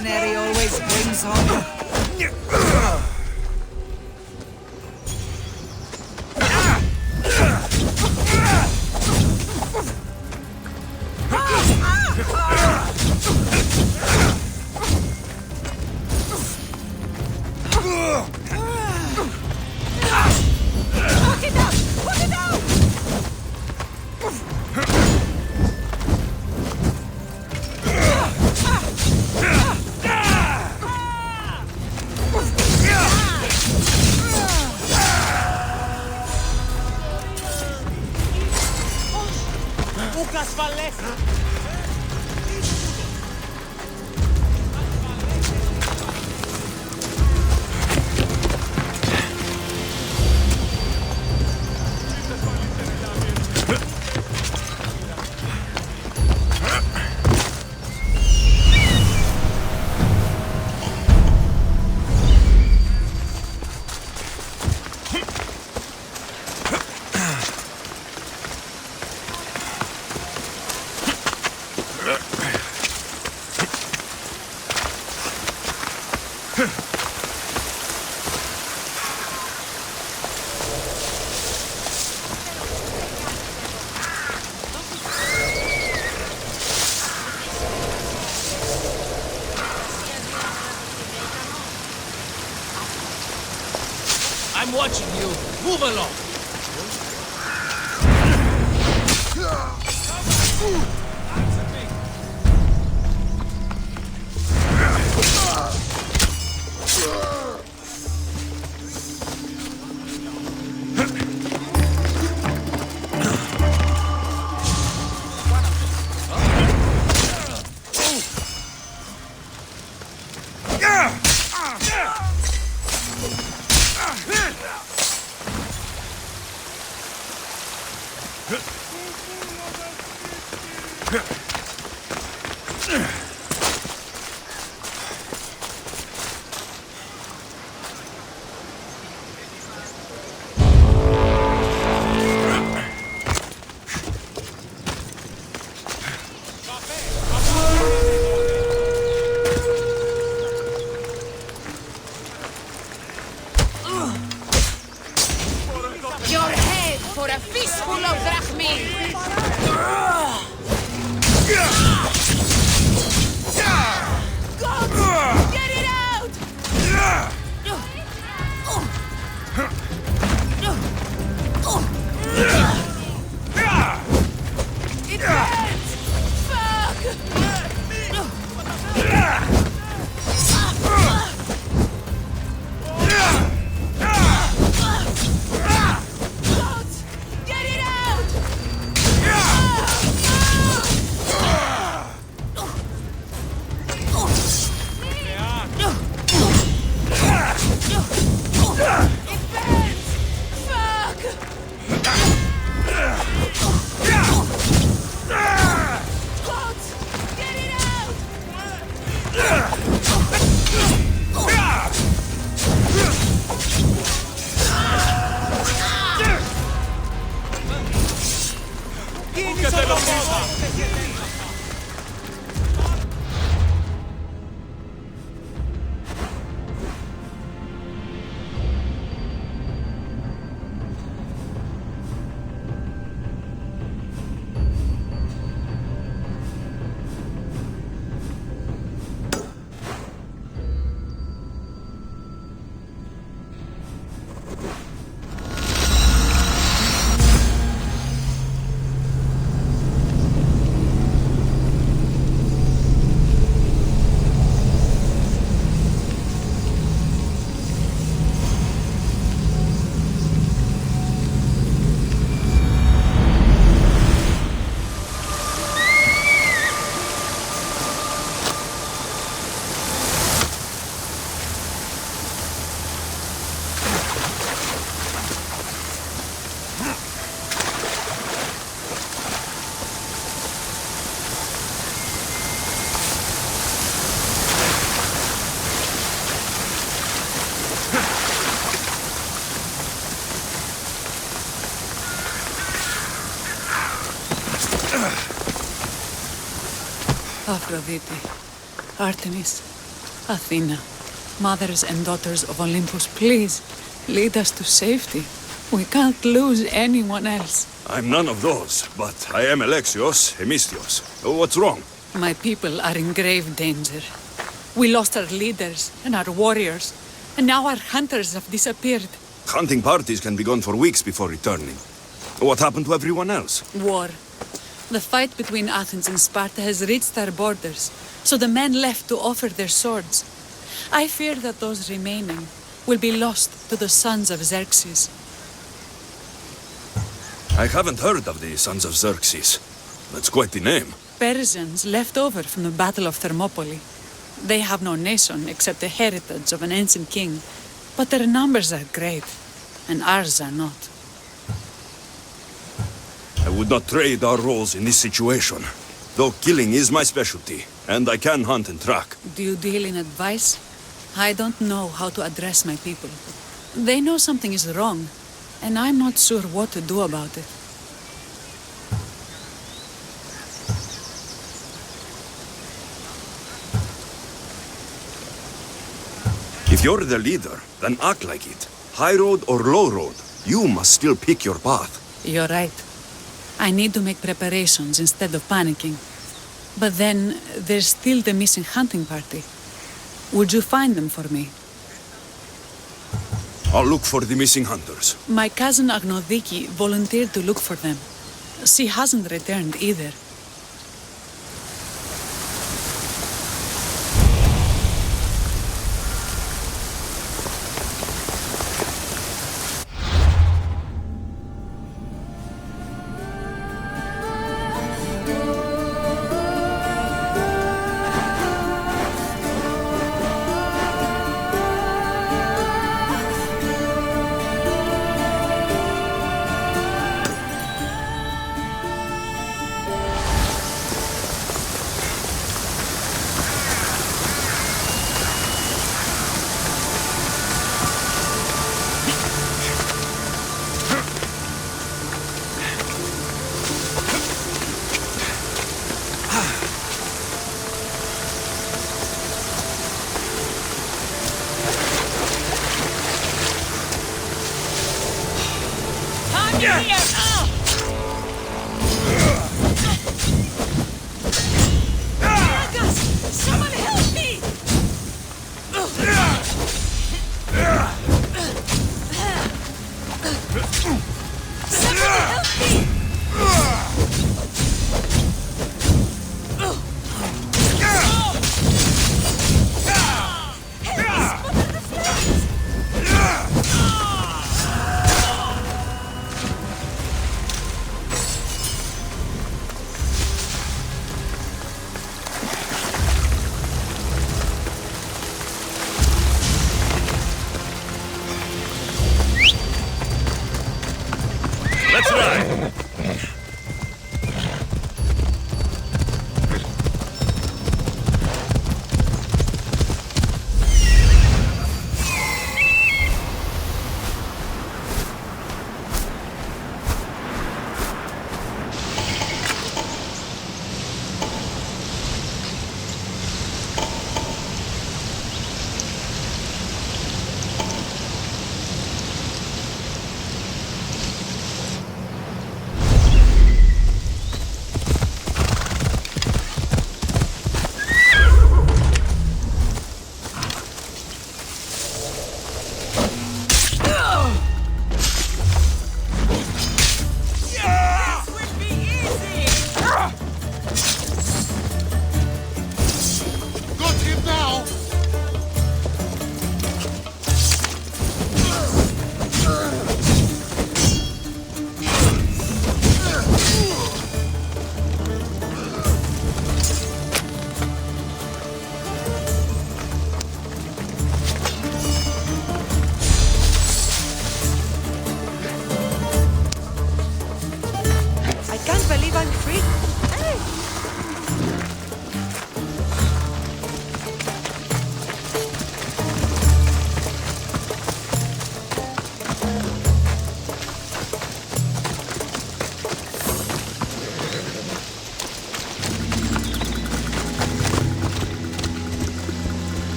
mercenary always brings home. I'm watching you. Move along. Aphrodite, Artemis, Athena, mothers and daughters of Olympus, please, lead us to safety. We can't lose anyone else. I'm none of those, but I am Alexios, Hemistios. What's wrong? My people are in grave danger. We lost our leaders and our warriors, and now our hunters have disappeared. Hunting parties can be gone for weeks before returning. What happened to everyone else? War. The fight between Athens and Sparta has reached our borders, so the men left to offer their swords. I fear that those remaining will be lost to the sons of Xerxes. I haven't heard of the Sons of Xerxes. That's quite the name. Persians left over from the Battle of Thermopylae. They have no nation except the heritage of an ancient king, but their numbers are great, and ours are not. I would not trade our roles in this situation, though killing is my specialty, and I can hunt and track. Do you deal in advice? I don't know how to address my people. They know something is wrong, and I'm not sure what to do about it. If you're the leader, then act like it. High road or low road, you must still pick your path. You're right. I need to make preparations instead of panicking. But then, there's still the missing hunting party. Would you find them for me? I'll look for the missing hunters. My cousin Agnodiki volunteered to look for them. She hasn't returned either. Let's ride!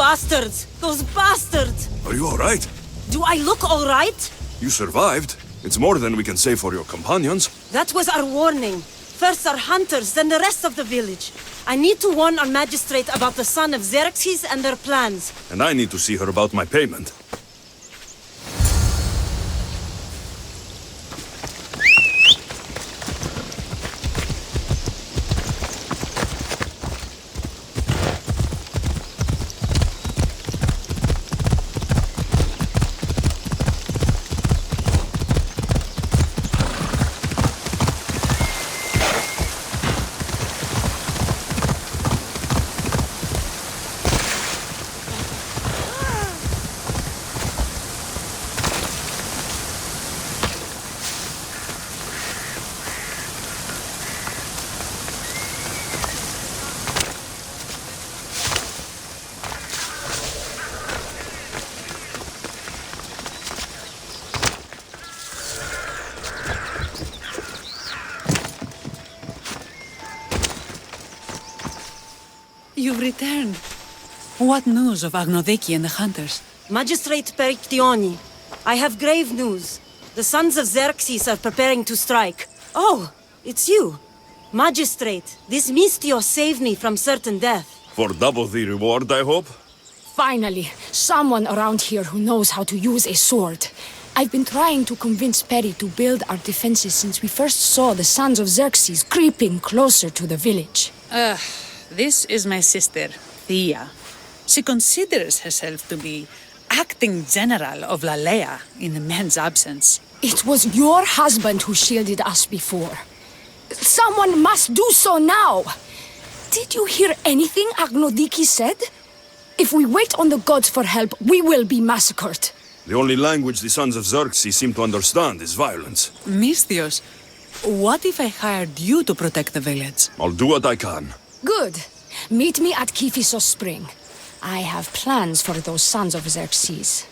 bastards! Those bastards! Are you alright? Do I look all right? You survived. It's more than we can say for your companions. That was our warning. First our hunters, then the rest of the village. I need to warn our magistrate about the son of Xerxes and their plans. And I need to see her about my payment. You've returned. What news of Agnodeki and the hunters? Magistrate Perictioni, I have grave news. The sons of Xerxes are preparing to strike. Oh, it's you. Magistrate, this Mistio saved me from certain death. For double the reward, I hope? Finally, someone around here who knows how to use a sword. I've been trying to convince Peri to build our defenses since we first saw the sons of Xerxes creeping closer to the village. This is my sister, Thea. She considers herself to be acting general of Lalaia in the man's absence. It was your husband who shielded us before. Someone must do so now! Did you hear anything Agnodiki said? If we wait on the gods for help, we will be massacred. The only language the sons of Xerxes seem to understand is violence. Misthios, what if I hired you to protect the village? I'll do what I can. Good. Meet me at Kiphisos Spring. I have plans for those sons of Xerxes.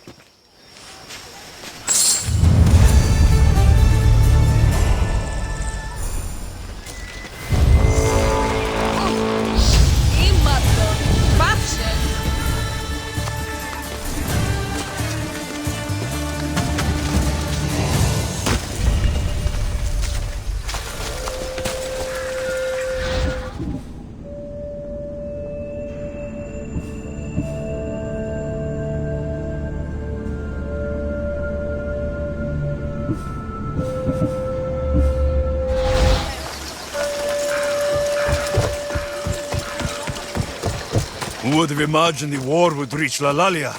Who would have imagined the war would reach Lalaia?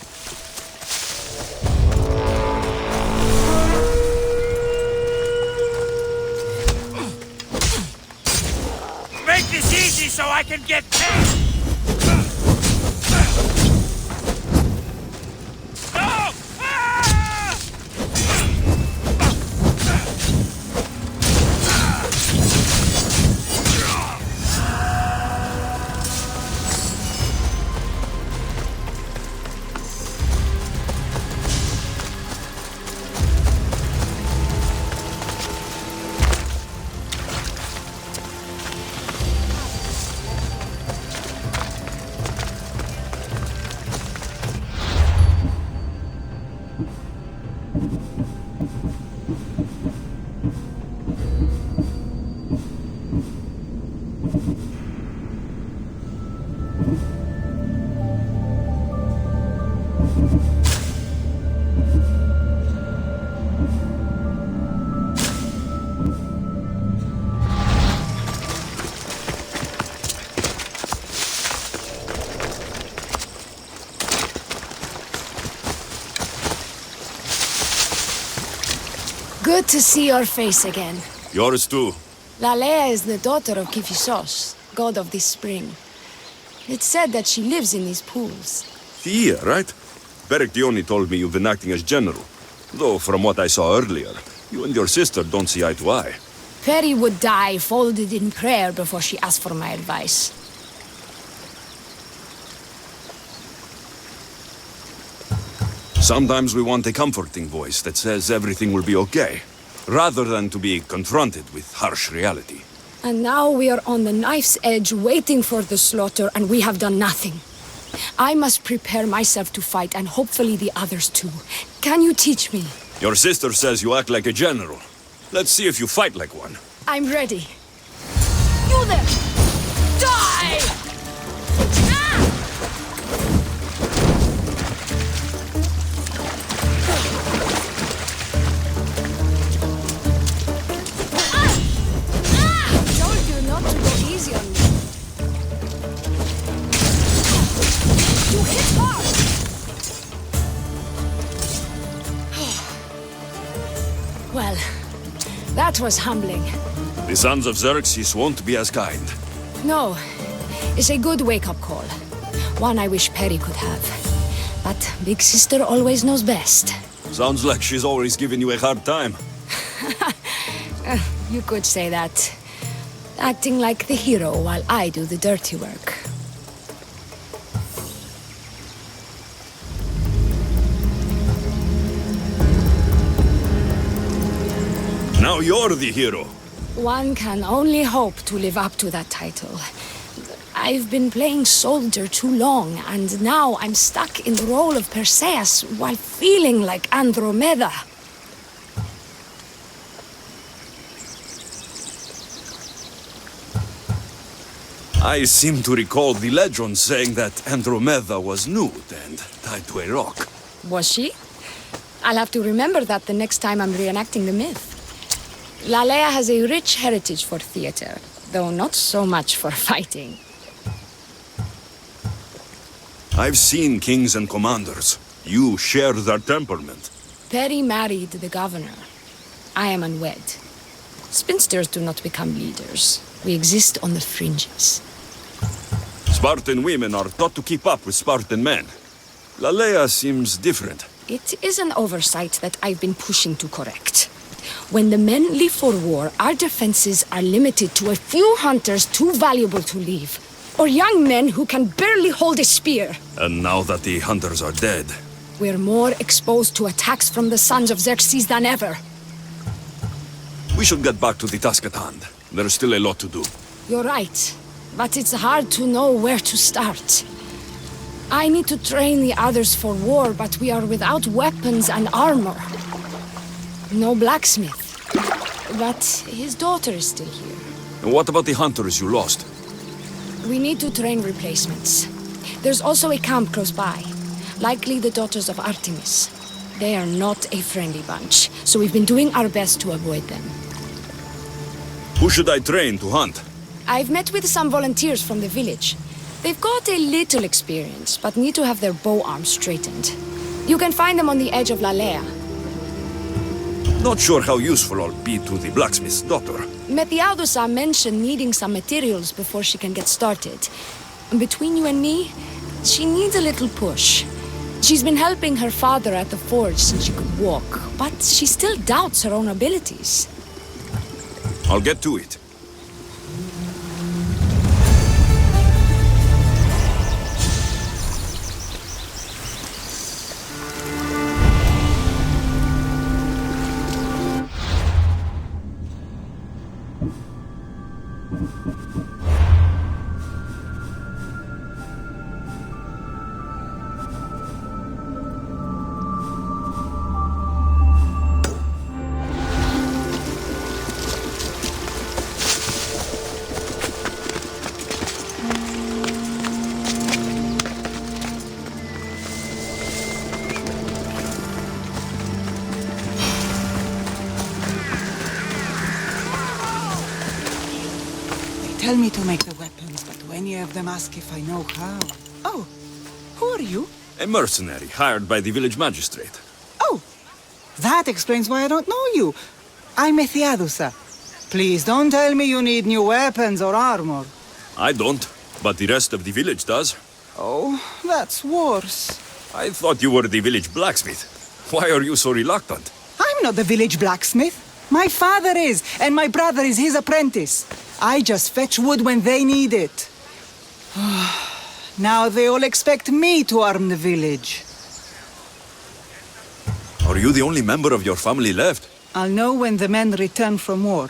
Make this easy so I can get paid! No! Ah! Good to see your face again. Yours too. Lalaia is the daughter of Kiphisos, god of this spring. It's said that she lives in these pools. Thea, right? Perictioni told me you've been acting as general. Though, from what I saw earlier, you and your sister don't see eye to eye. Peri would die folded in prayer before she asked for my advice. Sometimes we want a comforting voice that says everything will be okay, rather than to be confronted with harsh reality. And now we are on the knife's edge waiting for the slaughter, and we have done nothing. I must prepare myself to fight, and hopefully the others too. Can you teach me? Your sister says you act like a general. Let's see if you fight like one. I'm ready. You there! Die! Ah! Told you not to go easy on me. You hit hard! Well, that was humbling. The sons of Xerxes won't be as kind. No, it's a good wake-up call. One I wish Perry could have. But Big Sister always knows best. Sounds like she's always giving you a hard time. You could say that. Acting like the hero while I do the dirty work. Now you're the hero. One can only hope to live up to that title. I've been playing soldier too long, and now I'm stuck in the role of Perseus while feeling like Andromeda. I seem to recall the legend saying that Andromeda was nude and tied to a rock. Was she? I'll have to remember that the next time I'm reenacting the myth. Lalaia has a rich heritage for theater, though not so much for fighting. I've seen kings and commanders. You share their temperament. Perry married the governor. I am unwed. Spinsters do not become leaders. We exist on the fringes. Spartan women are taught to keep up with Spartan men. Lalaia seems different. It is an oversight that I've been pushing to correct. When the men leave for war, our defenses are limited to a few hunters too valuable to leave, or young men who can barely hold a spear. And now that the hunters are dead, We're more exposed to attacks from the sons of Xerxes than ever. we should get back to the task at hand. There's still a lot to do. You're right, but it's hard to know where to start. I need to train the others for war, but we are without weapons and armor. No blacksmith. But his daughter is still here. And what about the hunters you lost? We need to train replacements. There's also a camp close by. Likely the daughters of Artemis. They are not a friendly bunch, so we've been doing our best to avoid them. Who should I train to hunt? I've met with some volunteers from the village. They've got a little experience, but need to have their bow arms straightened. You can find them on the edge of Lalaia. Not sure how useful I'll be to the blacksmith's daughter. Methiadusa mentioned needing some materials before she can get started. Between you and me, she needs a little push. She's been helping her father at the forge since she could walk, but she still doubts her own abilities. I'll get to it. Tell me to make the weapons, but do any of them ask if I know how? Oh, who are you? A mercenary hired by the village magistrate. Oh, that explains why I don't know you. I'm Methiadusa. Please don't tell me you need new weapons or armor. I don't, but the rest of the village does. Oh, that's worse. I thought you were the village blacksmith. Why are you so reluctant? I'm not the village blacksmith. My father is, and my brother is his apprentice. I just fetch wood when they need it. Now they all expect me to arm the village. Are you the only member of your family left? I'll know when the men return from war.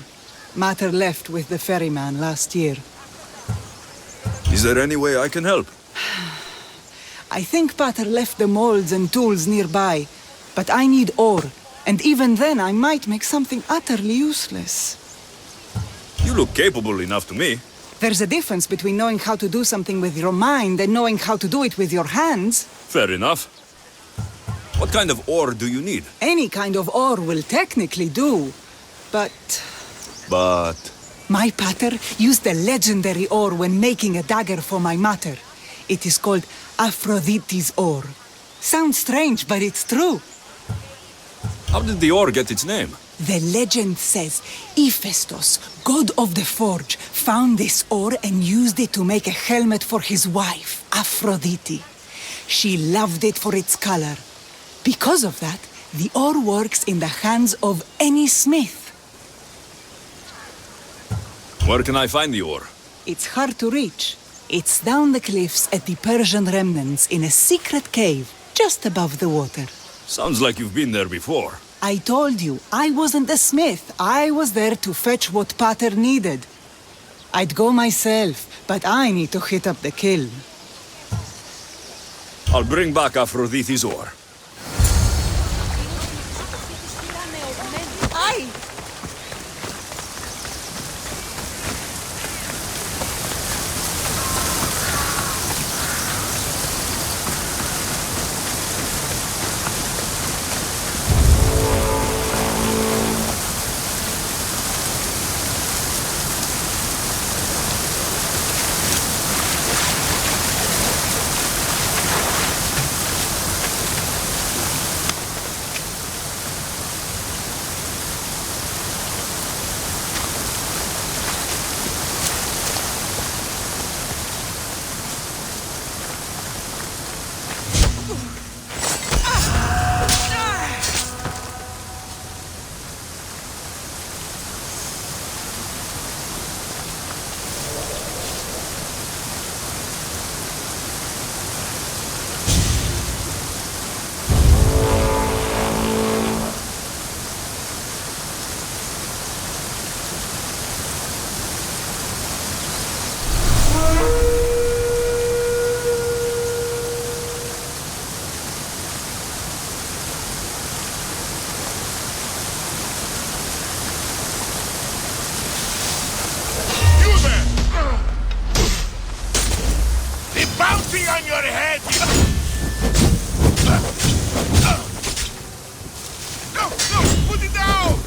Matter left with the ferryman last year. Is there any way I can help? I think Pater left the molds and tools nearby. But I need ore, and even then I might make something utterly useless. You look capable enough to me. There's a difference between knowing how to do something with your mind and knowing how to do it with your hands. Fair enough. What kind of ore do you need? Any kind of ore will technically do, but... My pater used a legendary ore when making a dagger for my mater. It is called Aphrodite's ore. Sounds strange, but it's true. How did the ore get its name? The legend says Hephaestus, god of the forge, found this ore and used it to make a helmet for his wife, Aphrodite. She loved it for its color. Because of that, the ore works in the hands of any smith. Where can I find the ore? It's hard to reach. It's down the cliffs at the Persian remnants in a secret cave just above the water. Sounds like you've been there before. I told you, I wasn't the smith. I was there to fetch what Pater needed. I'd go myself, but I need to hit up the kiln. I'll bring back Aphrodite's ore. Aye! On your head! No! Put it down!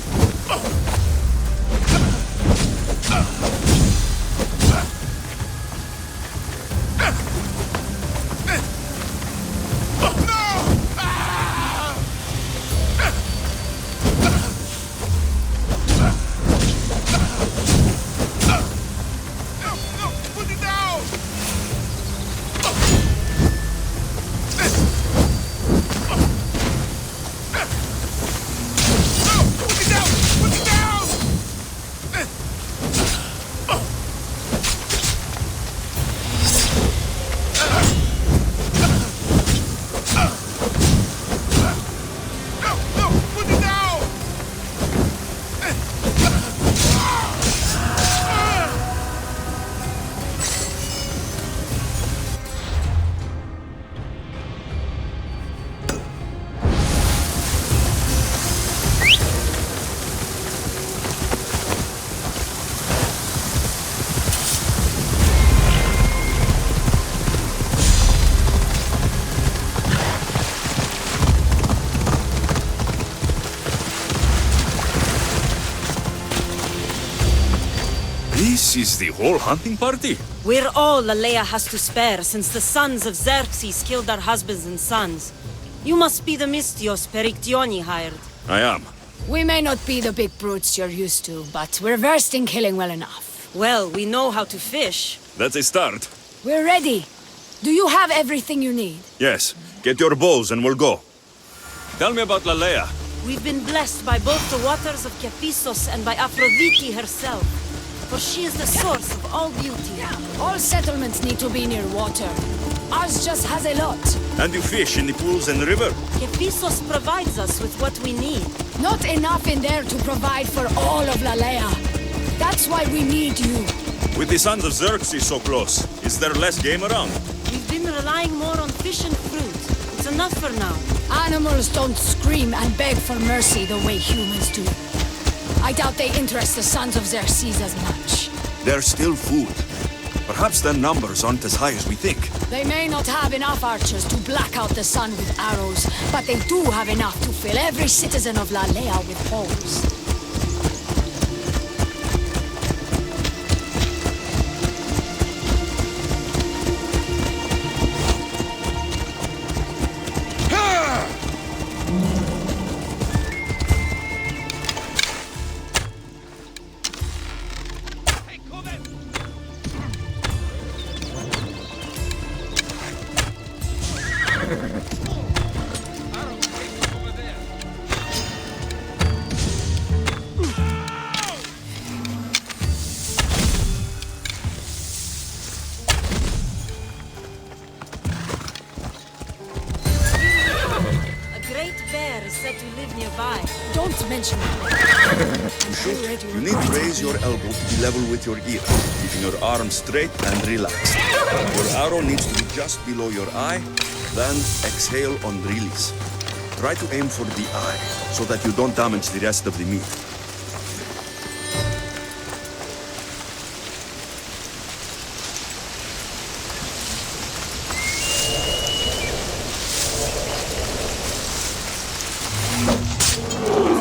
This is the whole hunting party? We're all Lalaia has to spare since the sons of Xerxes killed our husbands and sons. You must be the Mystios Perictioni hired. I am. We may not be the big brutes you're used to, but we're versed in killing well enough. Well, we know how to fish. That's a start. We're ready. Do you have everything you need? Yes. Get your bows and we'll go. Tell me about Lalaia. We've been blessed by both the waters of Kephissos and by Aphrodite herself. For she is the source of all beauty. All settlements need to be near water. Ours just has a lot. And you fish in the pools and the river? Kephissos provides us with what we need. Not enough in there to provide for all of Lalaia. That's why we need you. With the sons of Xerxes so close, is there less game around? We've been relying more on fish and fruit. It's enough for now. Animals don't scream and beg for mercy the way humans do. I doubt they interest the sons of Xerxes as much. They're still food. Perhaps their numbers aren't as high as we think. They may not have enough archers to black out the sun with arrows, but they do have enough to fill every citizen of Lalaia with holes. Don't mention it. To shoot, you need to raise your elbow to be level with your ear, keeping your arm straight and relaxed. Your arrow needs to be just below your eye, then exhale on release. Try to aim for the eye, so that you don't damage the rest of the meat.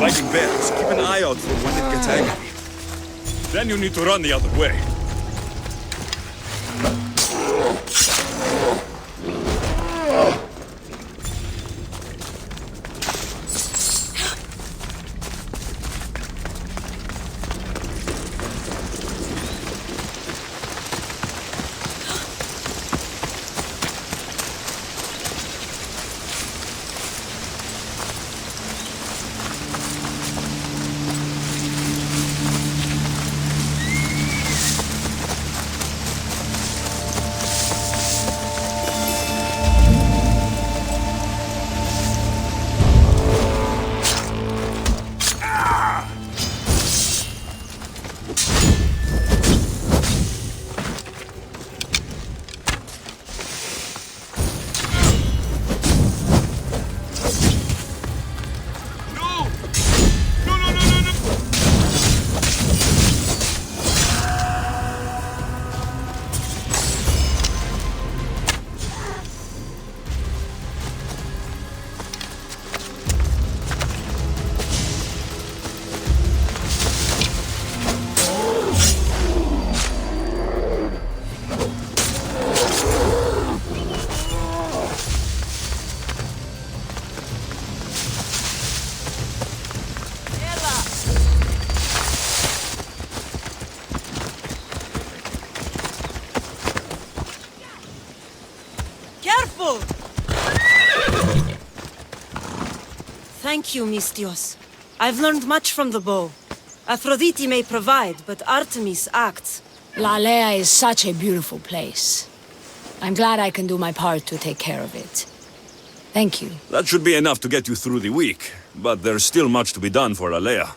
Fighting bears, keep an eye out for when it gets angry. Then you need to run the other way. Thank you, Mistios. I've learned much from the bow. Aphrodite may provide, but Artemis acts. Lalaia is such a beautiful place. I'm glad I can do my part to take care of it. Thank you. That should be enough to get you through the week, but there's still much to be done for Lalaia.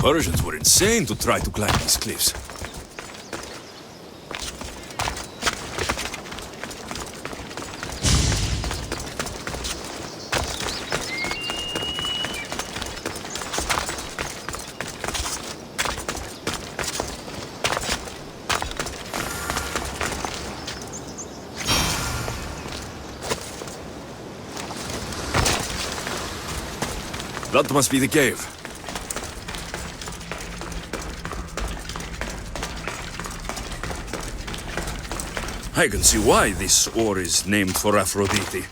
Persians were insane to try to climb these cliffs. That must be the cave. I can see why this ore is named for Aphrodite.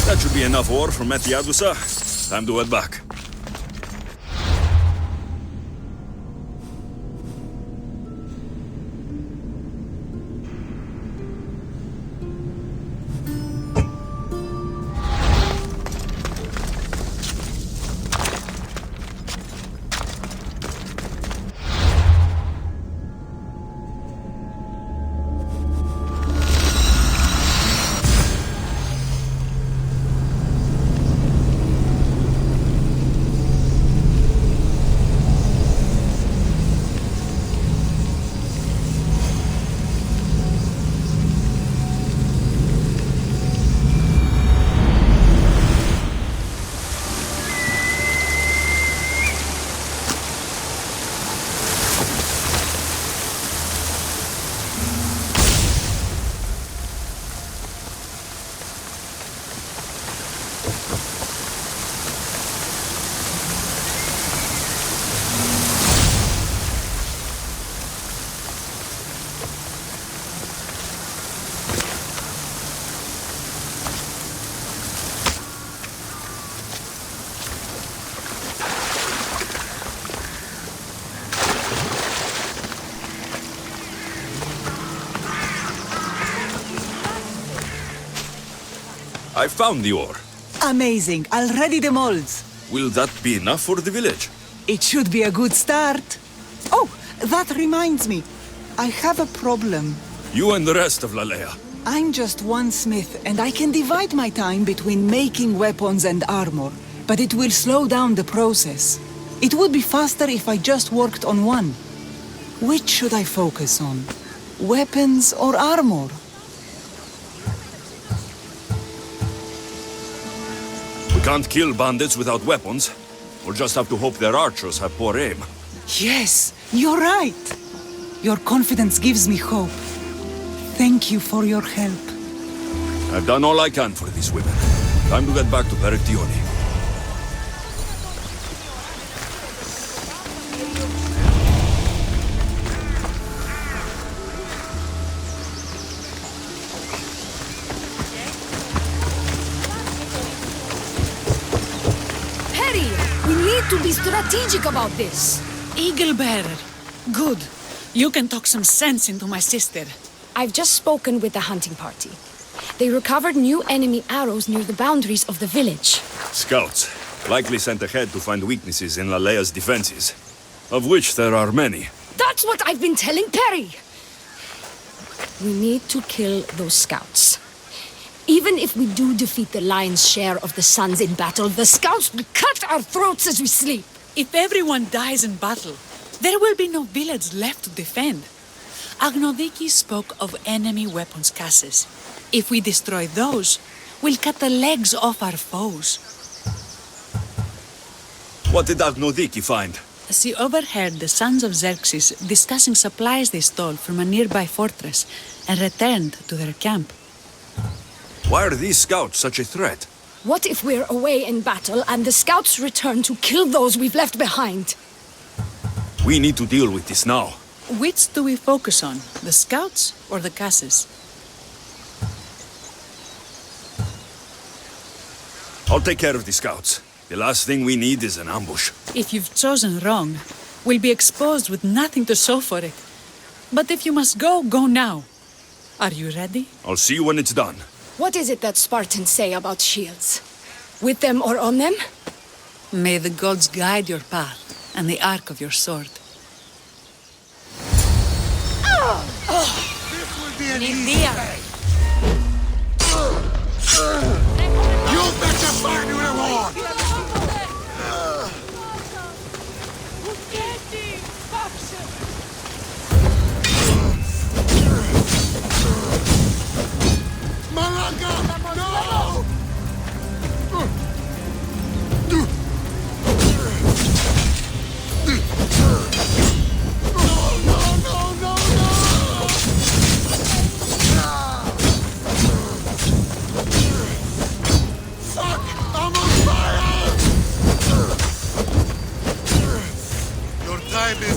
That should be enough ore from Adusa. Time to head back. I found the ore. Amazing. I'll ready the molds. Will that be enough for the village? It should be a good start. Oh, that reminds me. I have a problem. You and the rest of Lalaia. I'm just one smith, and I can divide my time between making weapons and armor, but it will slow down the process. It would be faster if I just worked on one. Which should I focus on? Weapons or armor? We can't kill bandits without weapons. We'll just have to hope their archers have poor aim. Yes, you're right. Your confidence gives me hope. Thank you for your help. I've done all I can for these women. Time to get back to Perictione. To be strategic about this. Eagle Bearer. Good. You can talk some sense into my sister. I've just spoken with the hunting party. They recovered new enemy arrows near the boundaries of the village. Scouts, likely sent ahead to find weaknesses in Lalaia's defenses, of which there are many. That's what I've been telling Perry! We need to kill those scouts. Even if we do defeat the lion's share of the Suns in battle, the scouts will cut our throats as we sleep. If everyone dies in battle, there will be no village left to defend. Agnodiki spoke of enemy weapons caches. If we destroy those, we'll cut the legs off our foes. What did Agnodiki find? She overheard the sons of Xerxes discussing supplies they stole from a nearby fortress and returned to their camp. Why are these scouts such a threat? What if we're away in battle and the scouts return to kill those we've left behind? We need to deal with this now. Which do we focus on, the scouts or the Casses? I'll take care of the scouts. The last thing we need is an ambush. If you've chosen wrong, we'll be exposed with nothing to show for it. But if you must go, go now. Are you ready? I'll see you when it's done. What is it that Spartans say about shields? With them or on them? May the gods guide your path and the arc of your sword. This will be an easy day. You betcha find you reward! Malaka! No! Fuck! I'm on fire! Your time is...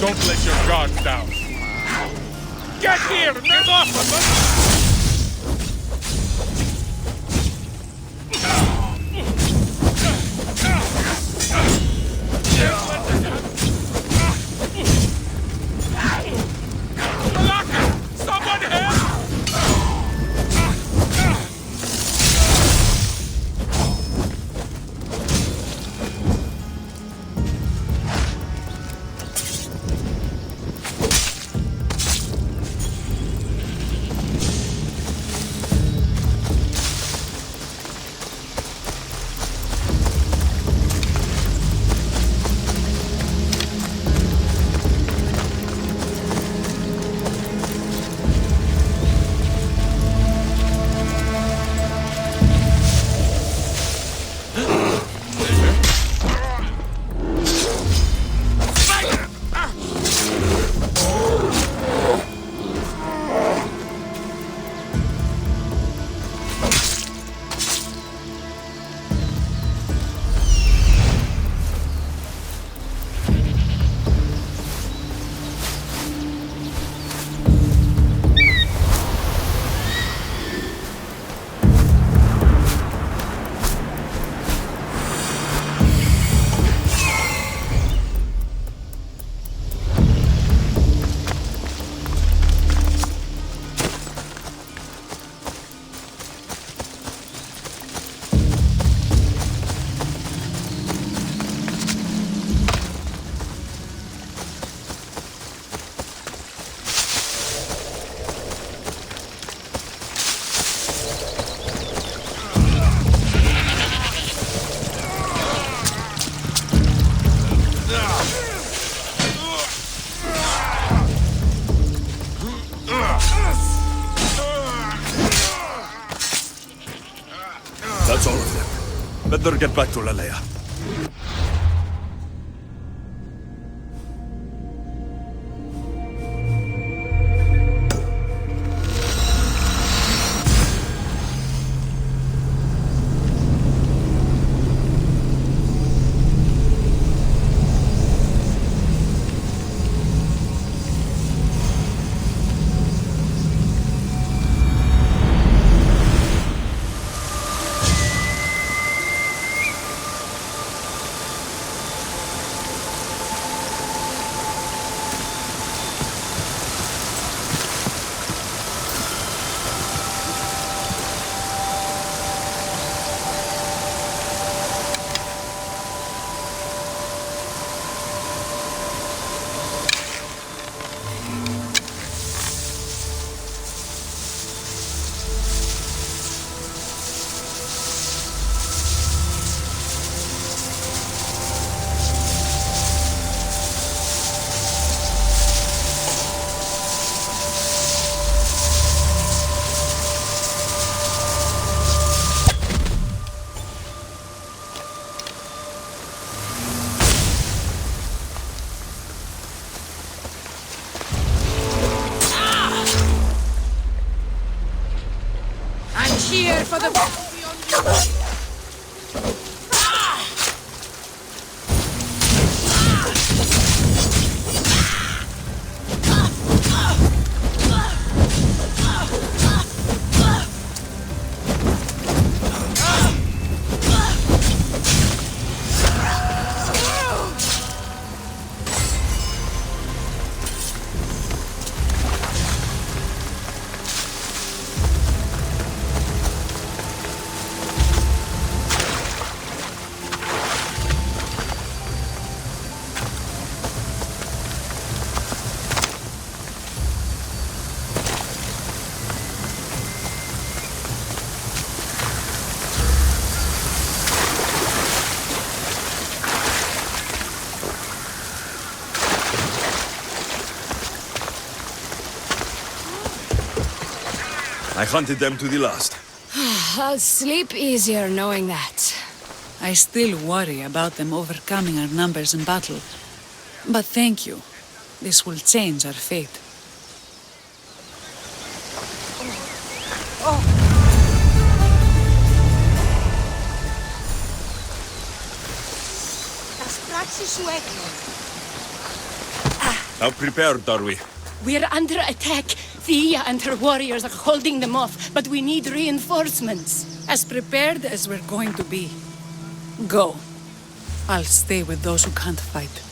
Don't let your guard down. Get here! Get off of us! Someone help! Better get back to Lalaia. Here for the I hunted them to the last. I'll sleep easier knowing that. I still worry about them overcoming our numbers in battle. But thank you. This will change our fate. How prepared are we? We're under attack. Thea and her warriors are holding them off, but we need reinforcements. As prepared as we're going to be. Go. I'll stay with those who can't fight.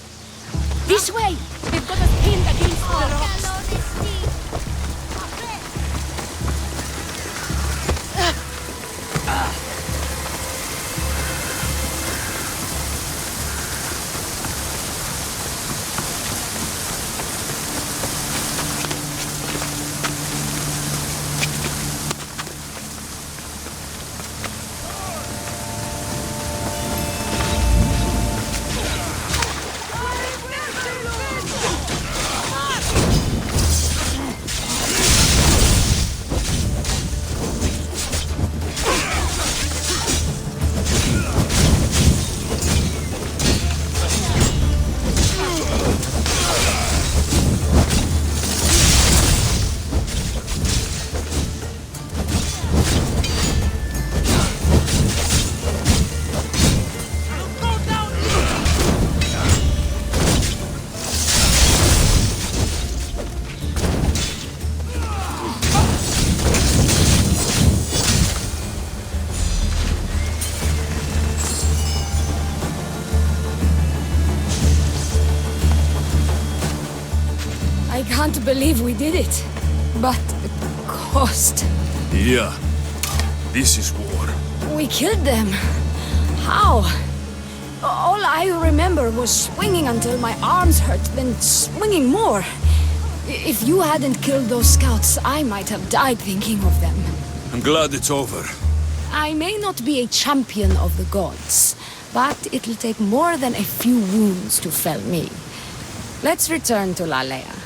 This way! They've got us pinned against the rocks. I can't believe we did it. But the cost. Yeah. This is war. We killed them. How? All I remember was swinging until my arms hurt, then swinging more. If you hadn't killed those scouts, I might have died thinking of them. I'm glad it's over. I may not be a champion of the gods, but it'll take more than a few wounds to fell me. Let's return to Lalaia.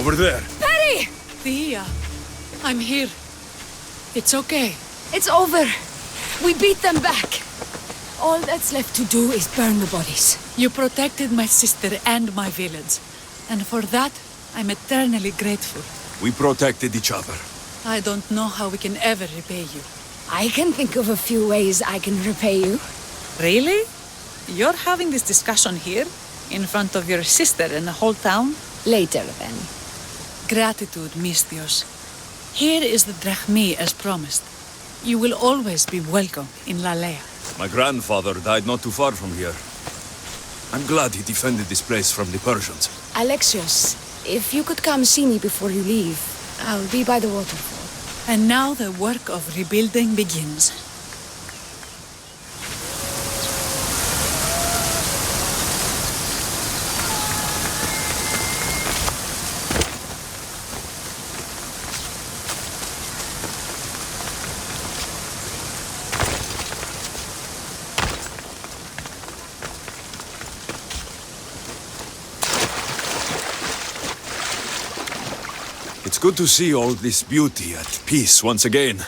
Over there. Perry! Thea, I'm here. It's okay. It's over. We beat them back. All that's left to do is burn the bodies. You protected my sister and my village. And for that, I'm eternally grateful. We protected each other. I don't know how we can ever repay you. I can think of a few ways I can repay you. Really? You're having this discussion here? In front of your sister and the whole town? Later, then. Gratitude, Misthios. Here is the drachmi as promised. You will always be welcome in Lalaia. My grandfather died not too far from here. I'm glad he defended this place from the Persians. Alexios, if you could come see me before you leave, I'll be by the waterfall. And now the work of rebuilding begins. It's good to see all this beauty at peace once again.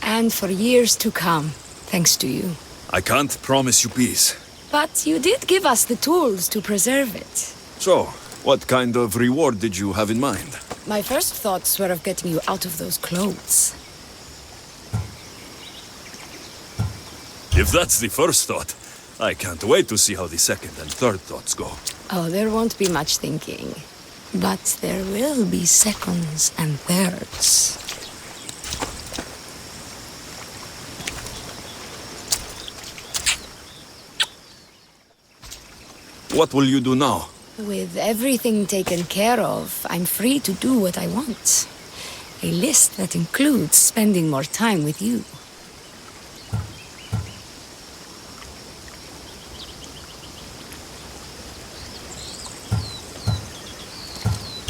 And for years to come, thanks to you. I can't promise you peace. But you did give us the tools to preserve it. So, what kind of reward did you have in mind? My first thoughts were of getting you out of those clothes. If that's the first thought, I can't wait to see how the second and third thoughts go. Oh, there won't be much thinking. But there will be seconds and thirds. What will you do now? With everything taken care of, I'm free to do what I want. A list that includes spending more time with you.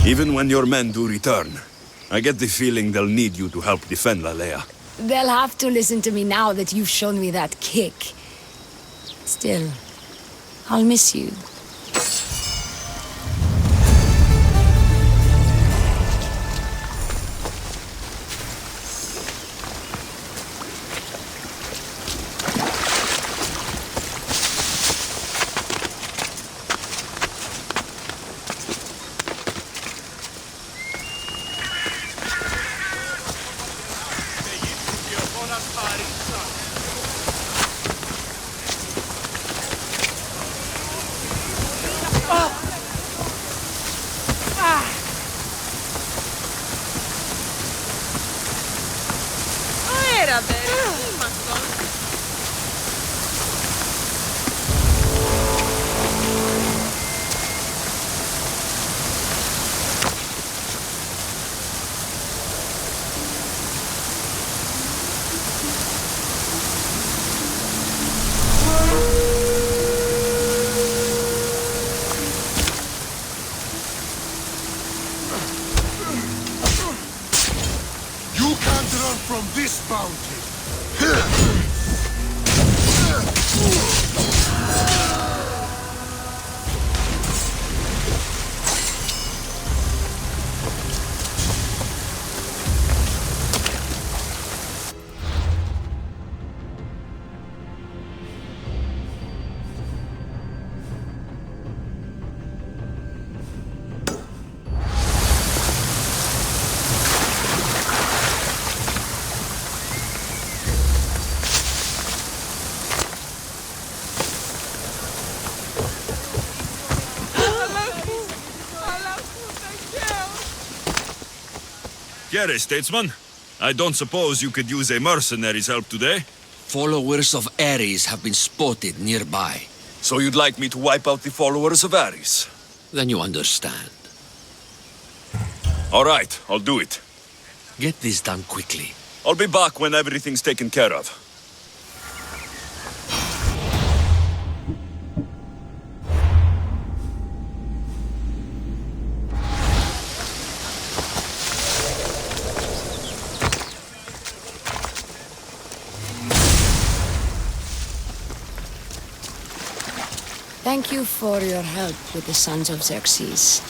Even when your men do return, I get the feeling they'll need you to help defend Lalaia. They'll have to listen to me now that you've shown me that kick. Still, I'll miss you. You can't run from this bounty. Gary, statesman. I don't suppose you could use a mercenary's help today? Followers of Ares have been spotted nearby. So you'd like me to wipe out the followers of Ares? Then you understand. All right, I'll do it. Get this done quickly. I'll be back when everything's taken care of. Thank you for your help with the Sons of Xerxes.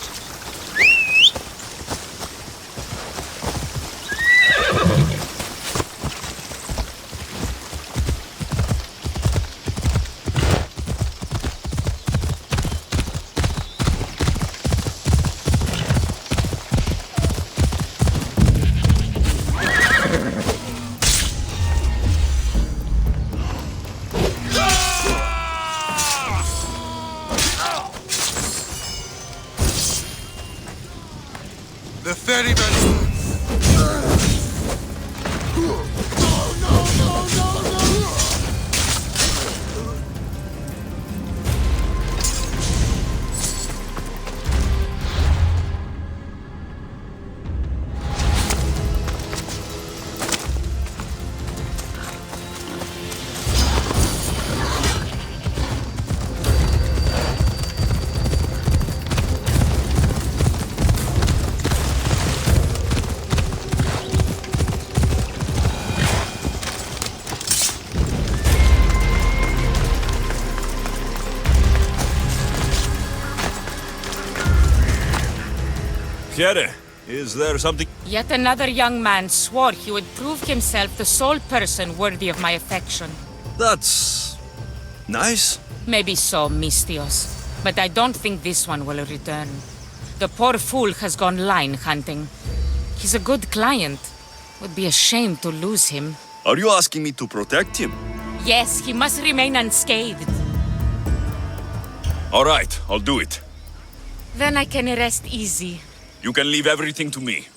Fiere, is there something... Yet another young man swore he would prove himself the sole person worthy of my affection. That's... nice? Maybe so, Mistios. But I don't think this one will return. The poor fool has gone line hunting. He's a good client. Would be a shame to lose him. Are you asking me to protect him? Yes, he must remain unscathed. All right, I'll do it. Then I can rest easy. You can leave everything to me.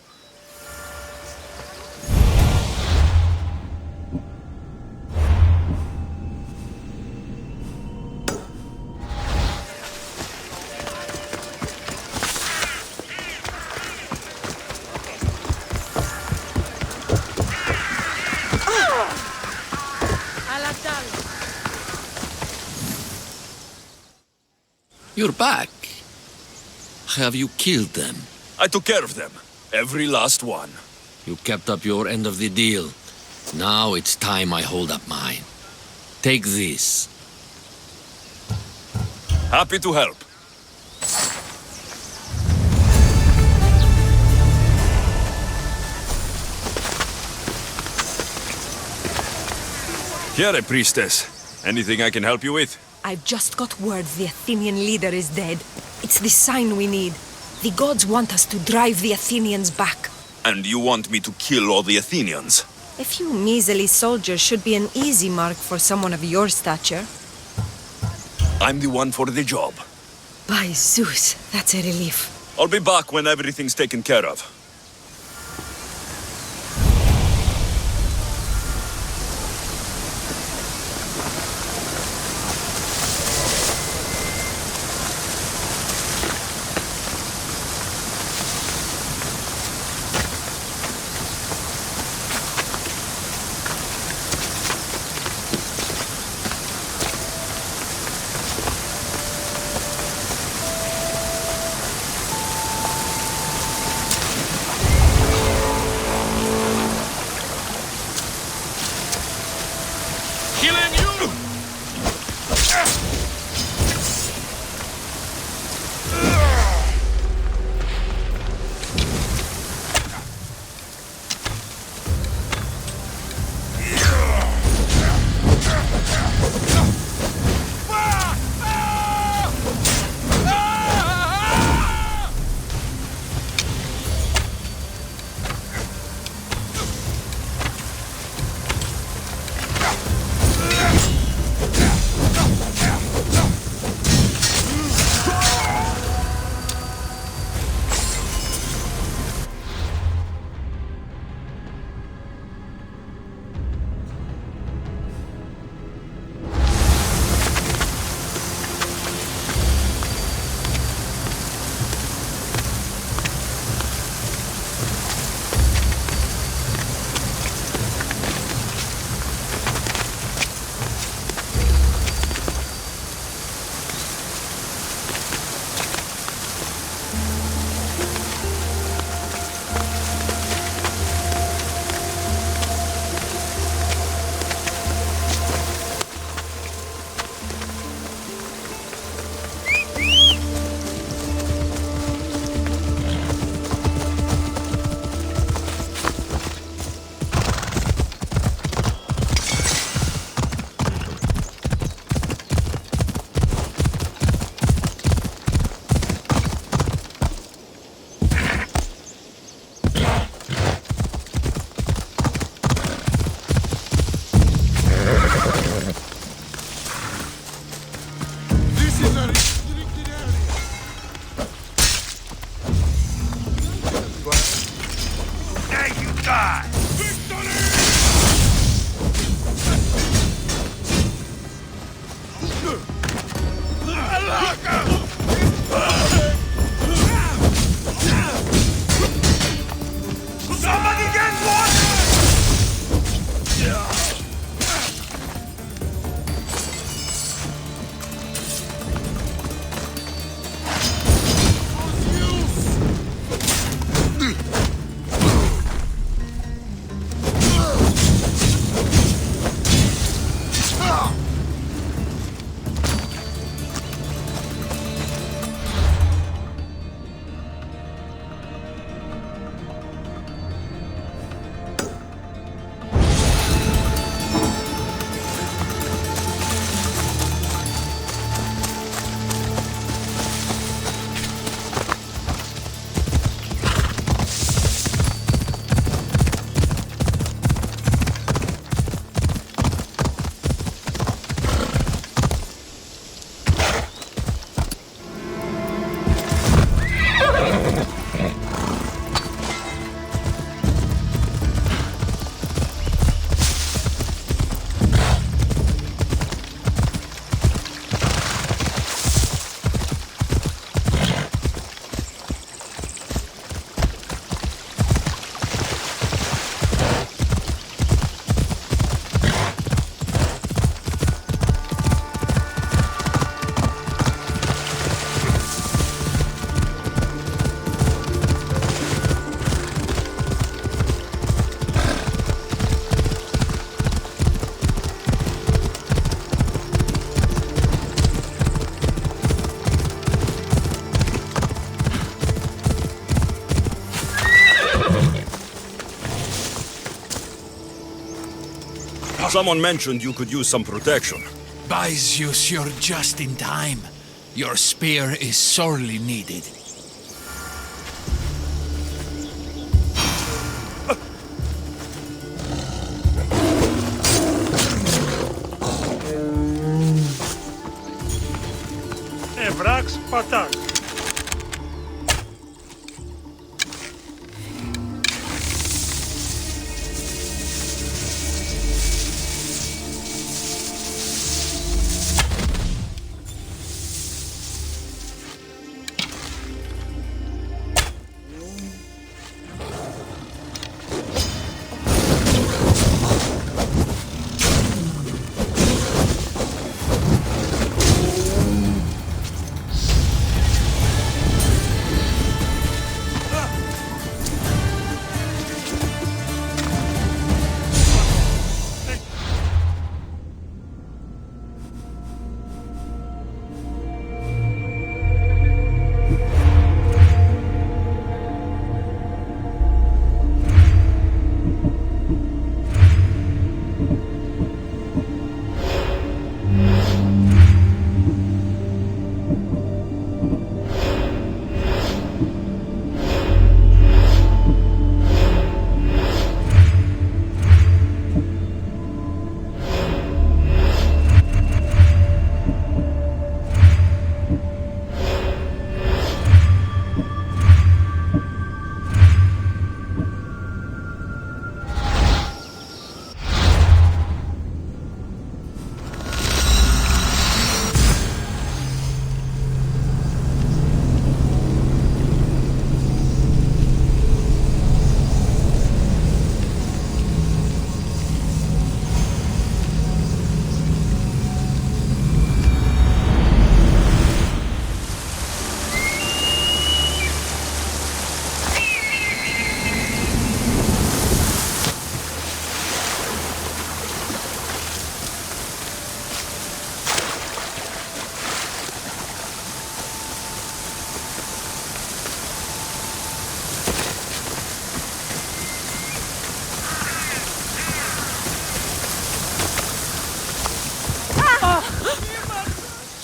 You're back. Have you killed them? I took care of them. Every last one. You kept up your end of the deal. Now it's time I hold up mine. Take this. Happy to help. Here, priestess. Anything I can help you with? I've just got word the Athenian leader is dead. It's the sign we need. The gods want us to drive the Athenians back. And you want me to kill all the Athenians? A few measly soldiers should be an easy mark for someone of your stature. I'm the one for the job. By Zeus, that's a relief. I'll be back when everything's taken care of. Someone mentioned you could use some protection. By Zeus, you're just in time. Your spear is sorely needed. Evrax Patak.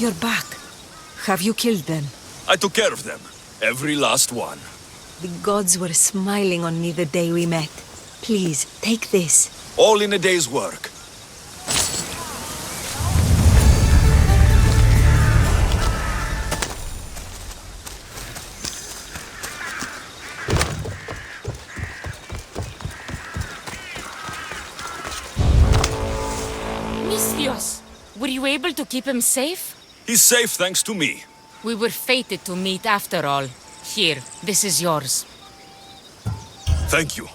You're back. Have you killed them? I took care of them. Every last one. The gods were smiling on me the day we met. Please, take this. All in a day's work. Mistios, were you able to keep him safe? He's safe thanks to me. We were fated to meet after all. Here, this is yours. Thank you.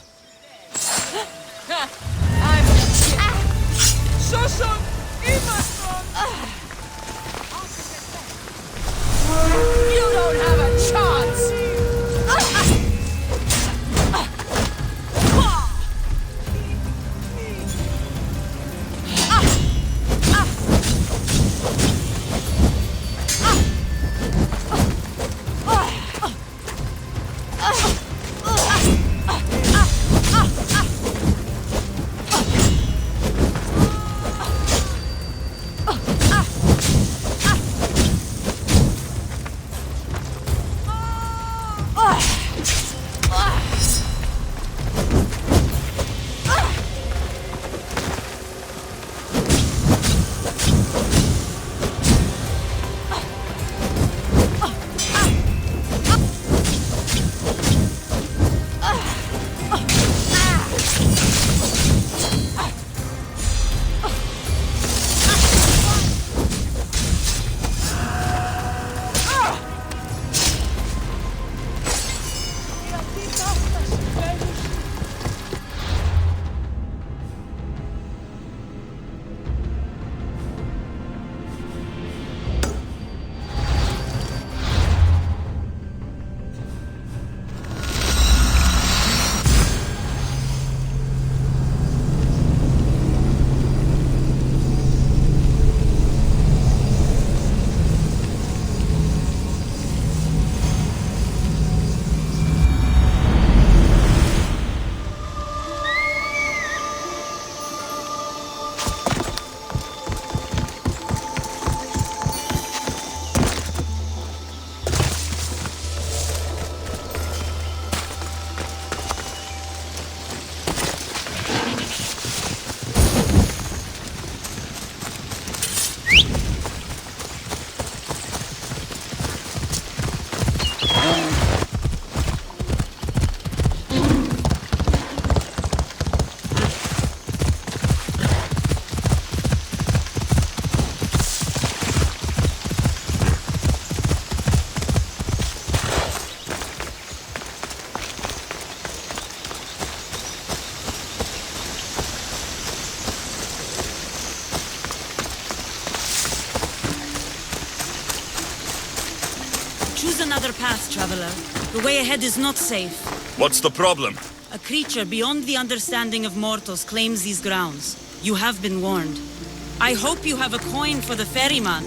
You don't have a chance! another path, traveler. The way ahead is not safe. What's the problem? A creature beyond the understanding of mortals claims these grounds. You have been warned. I hope you have a coin for the ferryman.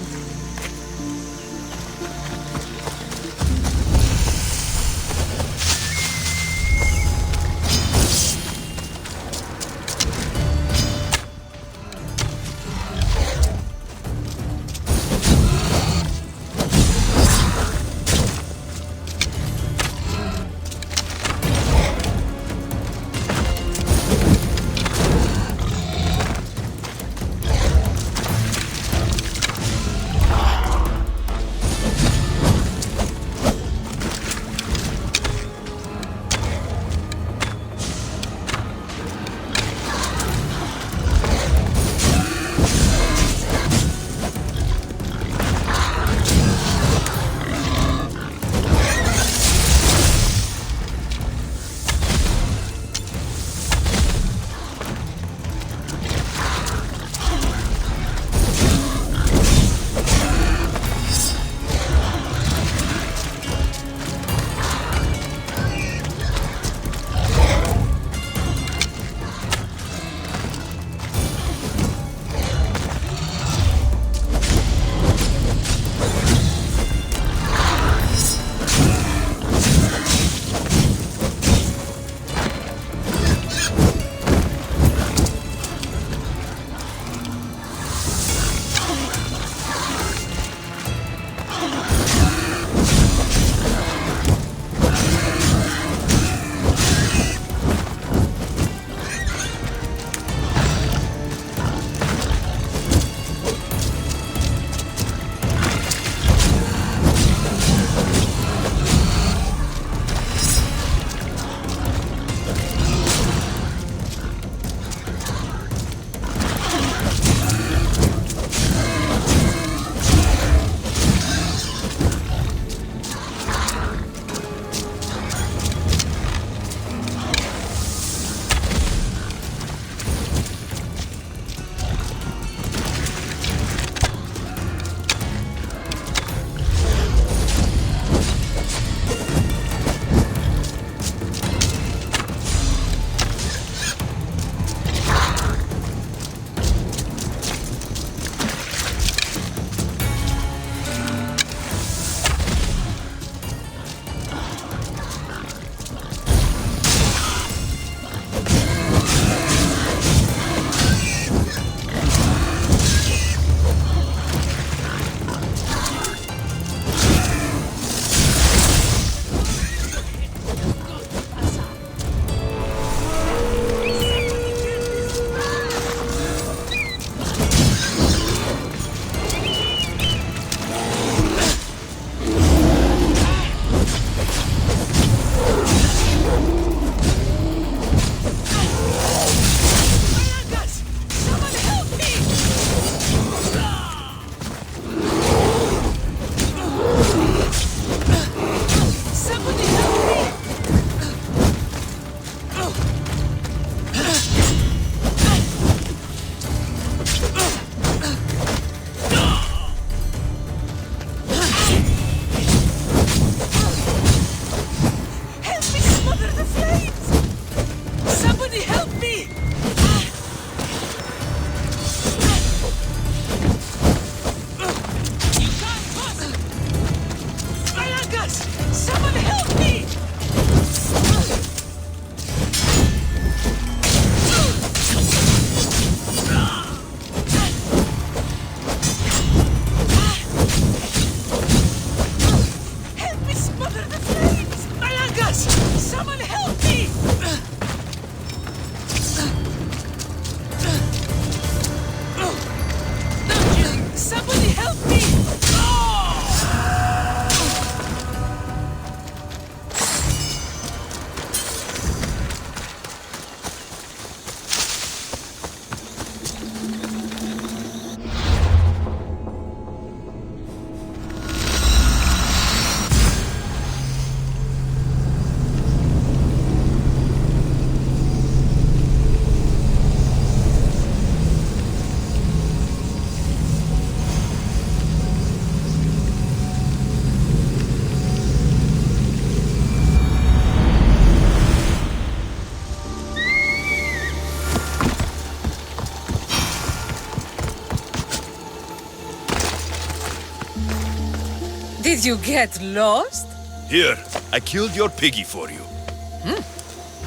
Did you get lost? Here, I killed your piggy for you.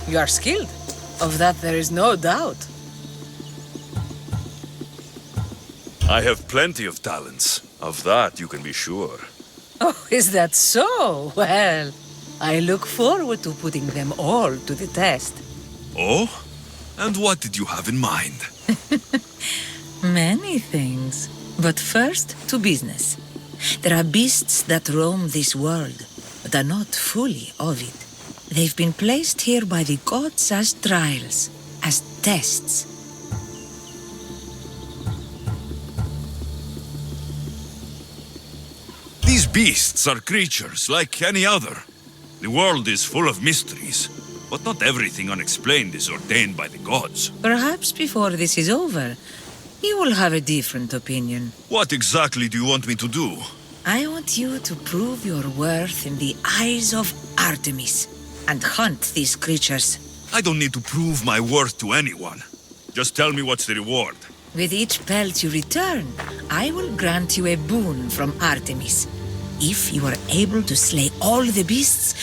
You are skilled. Of that there is no doubt. I have plenty of talents. Of that you can be sure. Oh, is that so? Well, I look forward to putting them all to the test. Oh? And what did you have in mind? Many things. But first, to business. There are beasts that roam this world, but are not fully of it. They've been placed here by the gods as trials, as tests. These beasts are creatures like any other. The world is full of mysteries, but not everything unexplained is ordained by the gods. Perhaps before this is over, you will have a different opinion. What exactly do you want me to do? I want you to prove your worth in the eyes of Artemis, and hunt these creatures. I don't need to prove my worth to anyone. Just tell me what's the reward. With each pelt you return, I will grant you a boon from Artemis. If you are able to slay all the beasts,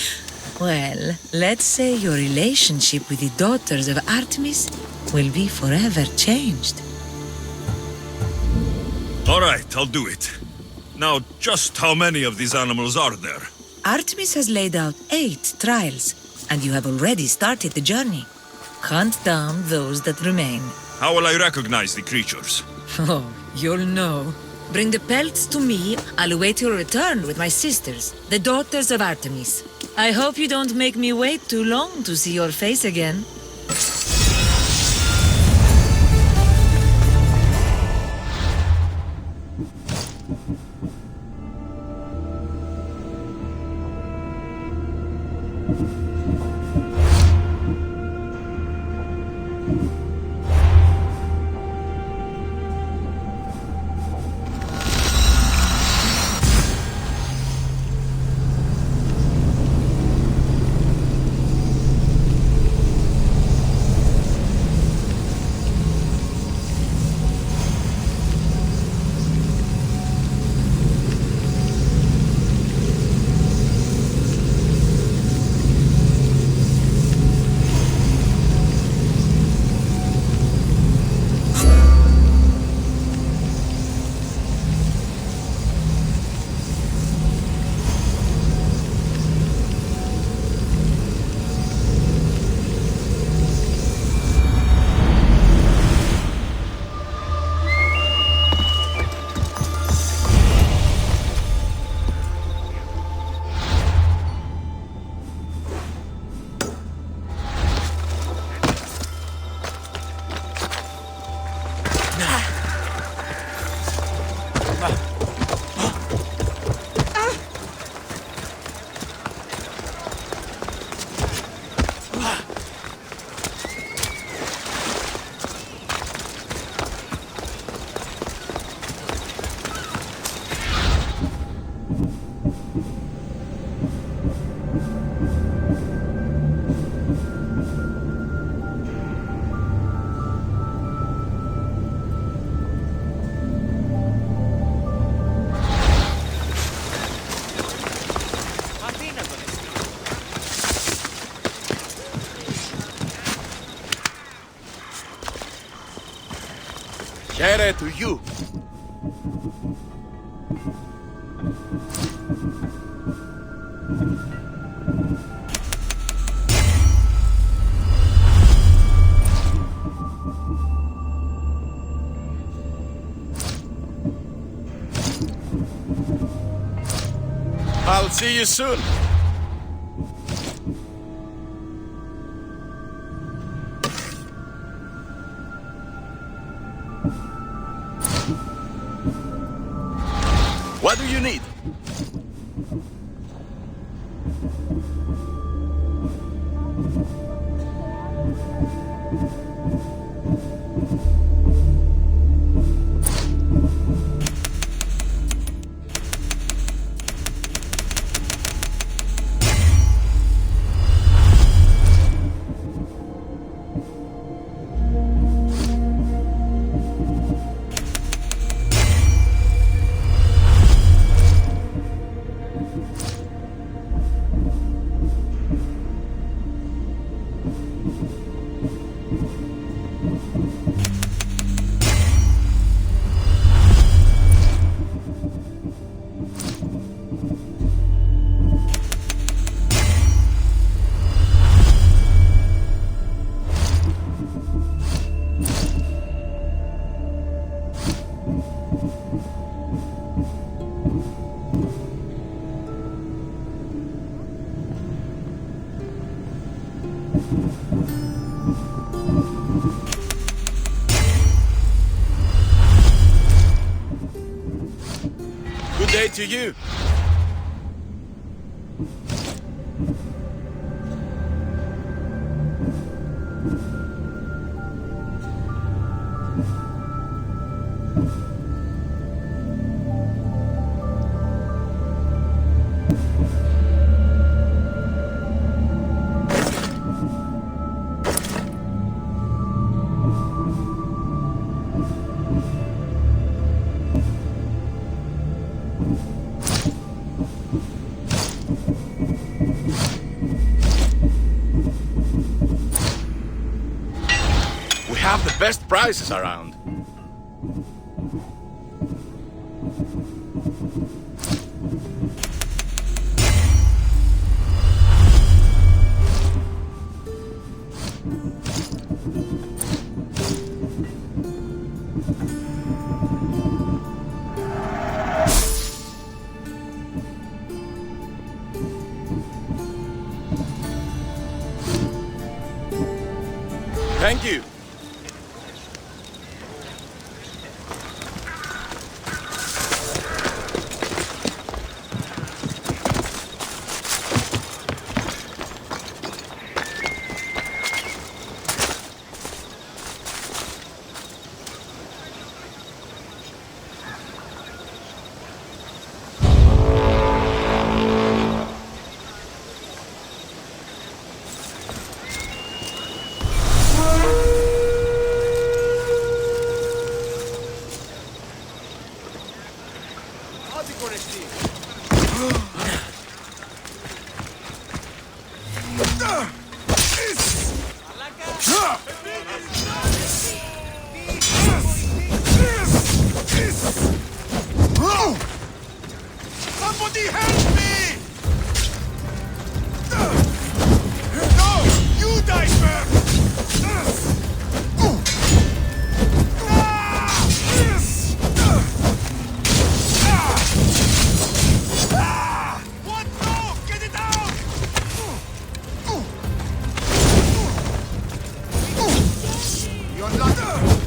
well, let's say your relationship with the daughters of Artemis will be forever changed. All right, I'll do it. Now, just how many of these animals are there? Artemis has laid out 8 trials, and you have already started the journey. Hunt down those that remain. How will I recognize the creatures? Oh, you'll know. Bring the pelts to me. I'll await your return with my sisters, the daughters of Artemis. I hope you don't make me wait too long to see your face again. Share to you. I'll see you soon. What do you need? to you. Have the best prices around. Thank you. Somebody help me! No! You die first! What? No! Get it out! You're lucky!